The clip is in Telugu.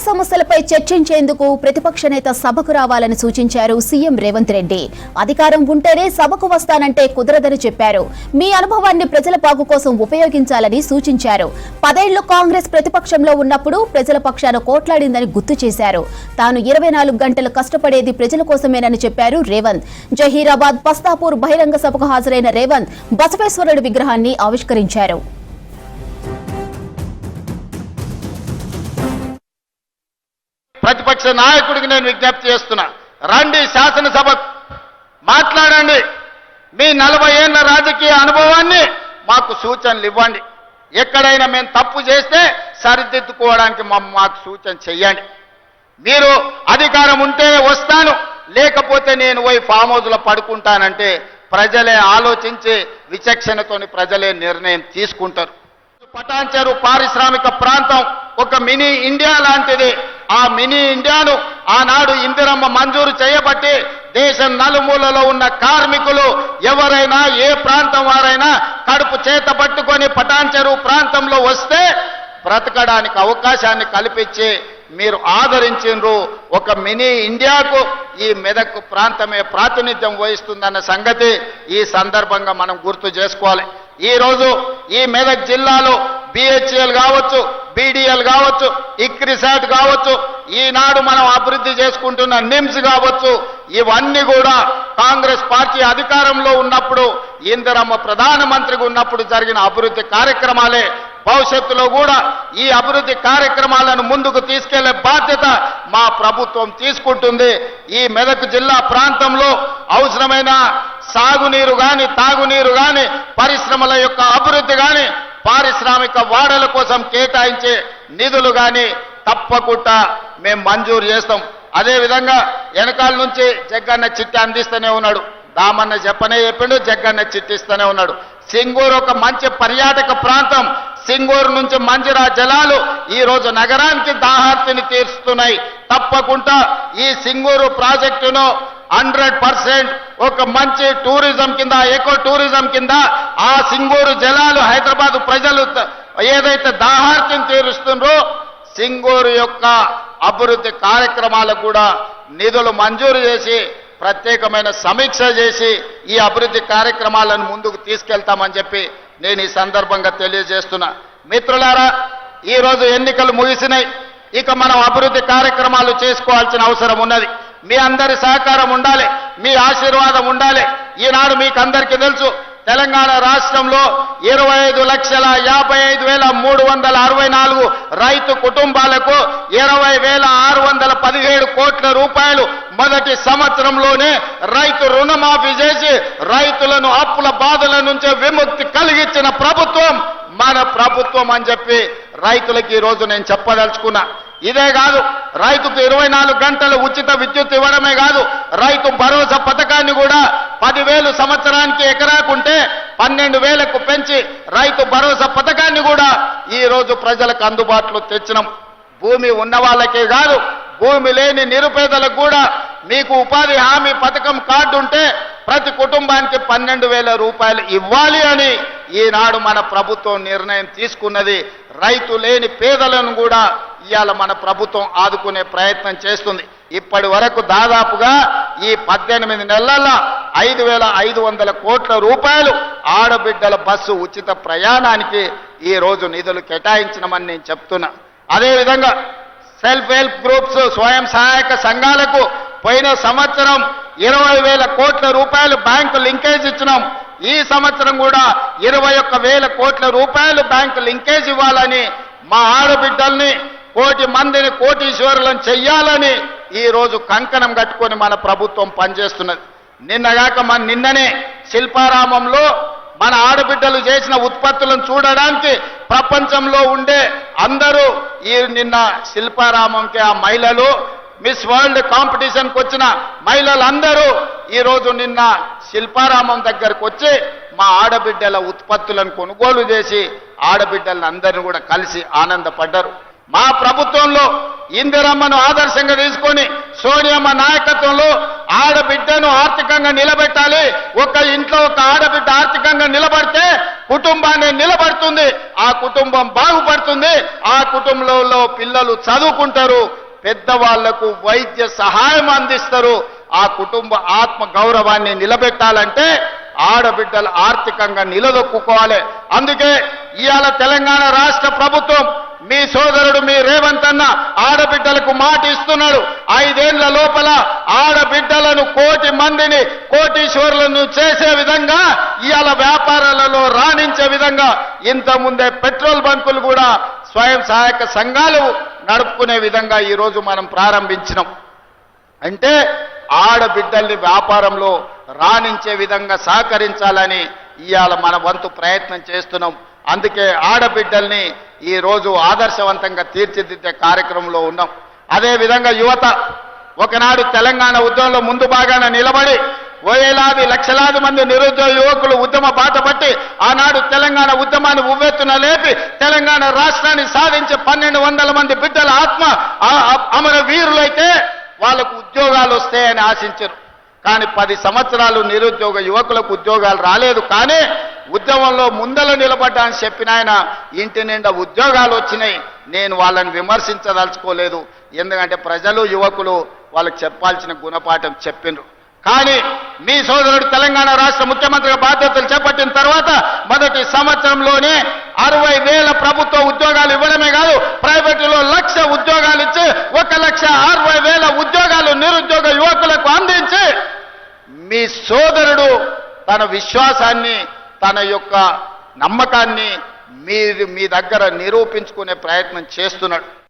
సమస్యలపై చర్చించేందుకు ప్రతిపక్ష నేత సభకు రావాలని సూచించారు సీఎం రేవంత్ రెడ్డి. అధికారం ఉంటేనే సభకు వస్తానంటే కుదరదని చెప్పారు. మీ అనుభవాన్ని ప్రజల బాగు కోసం ఉపయోగించాలని సూచించారు. 10 ఏళ్లు కాంగ్రెస్ ప్రతిపక్షంలో ఉన్నప్పుడు ప్రజల పక్షాన కోట్లాడిందని గుర్తు చేశారు. తాను 24 గంటలు కష్టపడేది ప్రజల కోసమేనని చెప్పారు రేవంత్. జహీరాబాద్ పస్తాపూర్ బహిరంగ సభకు హాజరైన రేవంత్ బసవేశ్వరుడి విగ్రహాన్ని ఆవిష్కరించారు. ప్రతిపక్ష నాయకుడికి నేను విజ్ఞప్తి చేస్తున్నా, రండి శాసనసభకు మాట్లాడండి. మీ 40 ఏళ్ల రాజకీయ అనుభవాన్ని మాకు సూచనలు ఇవ్వండి. ఎక్కడైనా మేము తప్పు చేస్తే సరిదిద్దుకోవడానికి మాకు సూచన చెయ్యండి. మీరు అధికారం ఉంటేనే వస్తాను, లేకపోతే నేను పోయి ఫామ్ హౌస్లో పడుకుంటానంటే ప్రజలే ఆలోచించి విచక్షణతోని ప్రజలే నిర్ణయం తీసుకుంటారు. పటాన్ చెరువు పారిశ్రామిక ప్రాంతం ఒక మినీ ఇండియా లాంటిది. ఆ మినీ ఇండియాను ఆనాడు ఇందిరమ్మ మంజూరు చేయబట్టి దేశం నలుమూలలో ఉన్న కార్మికులు ఎవరైనా ఏ ప్రాంతం వారైనా కడుపు చేత పట్టుకొని పటాన్ చెరువు ప్రాంతంలో వస్తే బ్రతకడానికి అవకాశాన్ని కల్పించి మీరు ఆదరించిండ్రు. ఒక మినీ ఇండియాకు ఈ మెదక్ ప్రాంతమే ప్రాతినిధ్యం వహిస్తుందన్న సంగతి ఈ సందర్భంగా మనం గుర్తు చేసుకోవాలి. ఈ రోజు ఈ మెదక్ జిల్లాలో బిహెచ్ఎల్ కావచ్చు, బీడీఎల్ కావచ్చు, ఇక్రిసాట్ కావచ్చు, ఈనాడు మనం అభివృద్ధి చేసుకుంటున్న నిమ్స్ కావచ్చు, ఇవన్నీ కూడా కాంగ్రెస్ పార్టీ అధికారంలో ఉన్నప్పుడు ఇందిరమ్మ ప్రధానమంత్రిగా ఉన్నప్పుడు జరిగిన అభివృద్ధి కార్యక్రమాలే. భవిష్యత్తులో కూడా ఈ అభివృద్ధి కార్యక్రమాలను ముందుకు తీసుకెళ్లే బాధ్యత మా ప్రభుత్వం తీసుకుంటుంది. ఈ మెదక్ జిల్లా ప్రాంతంలో అవసరమైన సాగునీరు గాని, తాగునీరు గాని, పరిశ్రమల యొక్క అభివృద్ధి గాని, పారిశ్రామిక వాడల కోసం కేటాయించే నిధులు గాని తప్పకుండా మేము మంజూరు చేస్తాం. అదేవిధంగా వెనకాల నుంచి జగ్గన్న చిట్టి అందిస్తూనే ఉన్నాడు. దామన్న చెప్పిండు, జగ్గన్న చిట్టిస్తూనే ఉన్నాడు. సింగూరు ఒక మంచి పర్యాటక ప్రాంతం. సింగూరు నుంచి మంజిరా జలాలు ఈ రోజు నగరానికి దాహార్తిని తీరుస్తున్నాయి. తప్పకుండా ఈ సింగూరు ప్రాజెక్టును 100% ఒక మంచి టూరిజం కింద, ఎకో టూరిజం కింద ఆ సింగూరు జలాలు హైదరాబాద్ ప్రజలు ఏదైతే దాహార్తిని తీరుస్తుండ్రో సింగూరు యొక్క అభివృద్ధి కార్యక్రమాలకు కూడా నిధులు మంజూరు చేసి ప్రత్యేకమైన సమీక్ష చేసి ఈ అభివృద్ధి కార్యక్రమాలను ముందుకు తీసుకెళ్తామని చెప్పి నేను ఈ సందర్భంగా తెలియజేస్తున్నా. మిత్రులారా, ఈరోజు ఎన్నికలు ముగిసినాయి. ఇక మనం అభివృద్ధి కార్యక్రమాలు చేసుకోవాల్సిన అవసరం ఉన్నది. మీ అందరి సహకారం ఉండాలి, మీ ఆశీర్వాదం ఉండాలి. ఈనాడు మీకు అందరికీ తెలుసు, తెలంగాణ రాష్ట్రంలో 25,55,364 రైతు కుటుంబాలకు 20,617 కోట్ల రూపాయలు మొదటి సంవత్సరంలోనే రైతు రుణమాఫీ చేసి రైతులను అప్పుల బాధల నుంచి విముక్తి కలిగించిన ప్రభుత్వం మన ప్రభుత్వం అని చెప్పి రైతులకు ఈ రోజు నేను చెప్పదలుచుకున్నా. ఇదే కాదు, రైతుకు 24 గంటలు ఉచిత విద్యుత్ ఇవ్వడమే కాదు, రైతు భరోసా పథకాన్ని కూడా 10,000 సంవత్సరానికి ఎకరాకుంటే 12,000కు పెంచి రైతు భరోసా పథకాన్ని కూడా ఈ రోజు ప్రజలకు అందుబాటులో తెచ్చినాం. భూమి ఉన్న వాళ్ళకే కాదు, భూమి లేని నిరుపేదలకు కూడా మీకు ఉపాధి హామీ పథకం కార్డు ఉంటే ప్రతి కుటుంబానికి 12,000 రూపాయలు ఇవ్వాలి అని ఈనాడు మన ప్రభుత్వం నిర్ణయం తీసుకున్నది. రైతు లేని పేదలను కూడా ఇవాళ మన ప్రభుత్వం ఆదుకునే ప్రయత్నం చేస్తుంది. ఇప్పటి వరకు దాదాపుగా ఈ 18 నెలల్లో 5,500 కోట్ల రూపాయలు ఆడబిడ్డల బస్సు ఉచిత ప్రయాణానికి ఈ రోజు నిధులు కేటాయించినమని నేను చెప్తున్నా. అదేవిధంగా సెల్ఫ్ హెల్ప్ గ్రూప్స్, స్వయం సహాయక సంఘాలకు పోయిన సంవత్సరం 20,000 కోట్ల రూపాయలు బ్యాంకు లింకేజ్ ఇచ్చినాం. ఈ సంవత్సరం కూడా 21,000 కోట్ల రూపాయలు బ్యాంకు లింకేజ్ ఇవ్వాలని, మా ఆడబిడ్డల్ని 1,00,00,000 మందిని కోటీశ్వరులను చెయ్యాలని ఈ రోజు కంకణం కట్టుకొని మన ప్రభుత్వం పనిచేస్తున్నది. నిన్ననే శిల్పారామంలో మన ఆడబిడ్డలు చేసిన ఉత్పత్తులను చూడడానికి ప్రపంచంలో ఉండే అందరూ నిన్న శిల్పారామంకి ఆ మహిళలు మిస్ వరల్డ్ కాంపిటీషన్కి వచ్చిన మహిళలందరూ ఈరోజు నిన్న శిల్పారామం దగ్గరకు వచ్చి మా ఆడబిడ్డల ఉత్పత్తులను కొనుగోలు చేసి ఆడబిడ్డలను అందరినీ కూడా కలిసి ఆనందపడ్డారు. మా ప్రభుత్వంలో ఇందిరమ్మను ఆదర్శంగా తీసుకొని సోనియమ్మ నాయకత్వంలో ఆడబిడ్డను ఆర్థికంగా నిలబెట్టాలి. ఒక ఇంట్లో ఒక ఆడబిడ్డ ఆర్థికంగా నిలబడితే కుటుంబాన్ని నిలబడుతుంది, ఆ కుటుంబం బాగుపడుతుంది, ఆ కుటుంబంలో పిల్లలు చదువుకుంటారు, పెద్దవాళ్లకు వైద్య సహాయం అందిస్తారు. ఆ కుటుంబ ఆత్మ గౌరవాన్ని నిలబెట్టాలంటే ఆడబిడ్డలు ఆర్థికంగా నిలదొక్కుకోవాలి. అందుకే ఇవాళ తెలంగాణ రాష్ట్ర ప్రభుత్వం మీ సోదరుడు మీ రేవంత్ అన్న ఆడబిడ్డలకు మాట ఇస్తున్నాడు. 5 ఏళ్ల లోపల ఆడబిడ్డలను 1 కోటి మందిని కోటీశ్వరులను చేసే విధంగా, ఇవాళ వ్యాపారాలలో రాణించే విధంగా, ఇంతకుముందే పెట్రోల్ బంకులు కూడా స్వయం సహాయక సంఘాలు నడుపుకునే విధంగా ఈరోజు మనం ప్రారంభించినాం. అంటే ఆడబిడ్డల్ని వ్యాపారంలో రాణించే విధంగా సహకరించాలని ఇవాళ మన వంతు ప్రయత్నం చేస్తున్నాం. అందుకే ఆడబిడ్డల్ని ఈరోజు ఆదర్శవంతంగా తీర్చిదిద్దే కార్యక్రమంలో ఉన్నాం. అదేవిధంగా యువత ఒకనాడు తెలంగాణ ఉద్యమంలో ముందు భాగాన నిలబడి వేలాది లక్షలాది మంది నిరుద్యోగ యువకులు ఉద్యమ బాట పట్టి ఆనాడు తెలంగాణ ఉద్యమాన్ని ఉవ్వెత్తున లేపి తెలంగాణ రాష్ట్రాన్ని సాధించి 1200 మంది బిడ్డల ఆత్మ అమర వీరులైతే వాళ్ళకు ఉద్యోగాలు వస్తాయని ఆశించారు. కానీ 10 సంవత్సరాలు నిరుద్యోగ యువకులకు ఉద్యోగాలు రాలేదు. కానీ ఉద్యమంలో ముందల నిలబడ్డా అని చెప్పిన ఆయన ఇంటి నిండా ఉద్యోగాలు వచ్చినాయి. నేను వాళ్ళని విమర్శించదలుచుకోలేదు, ఎందుకంటే ప్రజలు యువకులు వాళ్ళకి చెప్పాల్సిన గుణపాఠం చెప్పిండ్రు. కానీ మీ సోదరుడు తెలంగాణ రాష్ట్ర ముఖ్యమంత్రిగా బాధ్యతలు చేపట్టిన తర్వాత మొదటి సంవత్సరంలోనే 60,000 ప్రభుత్వ ఉద్యోగాలు ఇవ్వడమే కాదు, ప్రైవేటులో 1,00,000 ఉద్యోగాలు ఇచ్చి 1,60,000 ఉద్యోగాలు నిరుద్యోగ యువకులకు అందించి మీ సోదరుడు తన విశ్వాసాన్ని, తన యొక్క నమ్మకాన్ని మీ దగ్గర నిరూపించుకునే ప్రయత్నం చేస్తున్నాడు.